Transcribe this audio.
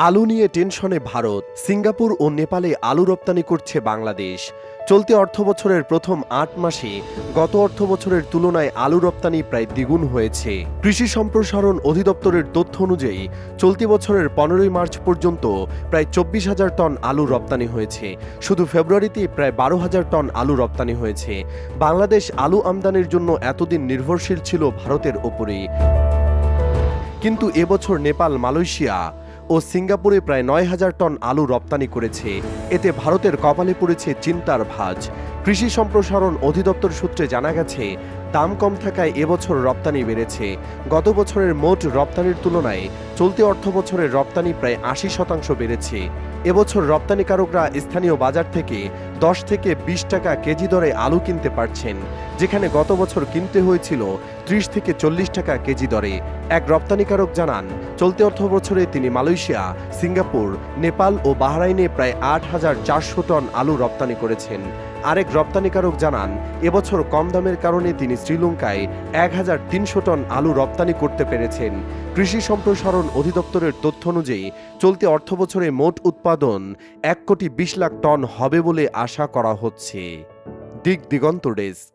আলু নিয়ে টেনশনে ভারত। সিঙ্গাপুর ও নেপালে আলু রপ্তানি করছে বাংলাদেশ। চলতি অর্থবছরের প্রথম ৮ মাসে গত অর্থবছরের তুলনায় আলু রপ্তানি প্রায় দ্বিগুণ হয়েছে। কৃষি সম্প্রসারণ অধিদপ্তরের তথ্য অনুযায়ী চলতি বছরের ১৫ই মার্চ পর্যন্ত প্রায় ২৪,০০০ টন আলু রপ্তানি হয়েছে। শুধু ফেব্রুয়ারিতে প্রায় ১২,০০০ টন আলু রপ্তানি হয়েছে। বাংলাদেশ আলু আমদানির জন্য এতদিন নির্ভরশীল ছিল ভারতের ওপরেই, কিন্তু এবছর নেপাল, মালয়েশিয়া ও সিঙ্গাপুরে প্রায় ৯,০০০ টন আলু রপ্তানি করেছে। এতে ভারতের কপালে পড়েছে চিন্তার ভাঁজ। কৃষি সম্প্রসারণ অধিদপ্তর সূত্রে জানা গেছে, দাম কম থাকায় এবছর রপ্তানি বেড়েছে। গত বছরের মোট রপ্তানির তুলনায় চলতি অর্থবছরের রপ্তানি প্রায় ৮০% বেড়েছে। এবছর রপ্তানিকারকরা স্থানীয় বাজার থেকে ১০ থেকে ২০ টাকা কেজি দরে আলু কিনতে পারছেন, যেখানে গত বছর কিনতে হয়েছিল ৩০ থেকে ৪০ টাকা কেজি দরে। এক রপ্তানিকারক জানান, চলতি অর্থবছরে তিনি মালয়েশিয়া, সিঙ্গাপুর, নেপাল ও বাহরাইনে প্রায় ৮,৪০০ টন আলু রপ্তানি করেছেন। আরেক রপ্তানিকারক জানান, এবছর কম দামের কারণে তিনি শ্রীলঙ্কায় ১,৩০০ টন আলু রপ্তানি করতে পেরেছেন। কৃষি সম্প্রসারণ অধিদপ্তরের তথ্য অনুযায়ী চলতি অর্থবছরে মোট উৎপাদন ১,২০,০০,০০০ টন হবে বলে আশা করা হচ্ছে। দিগন্ত ডেস্ক।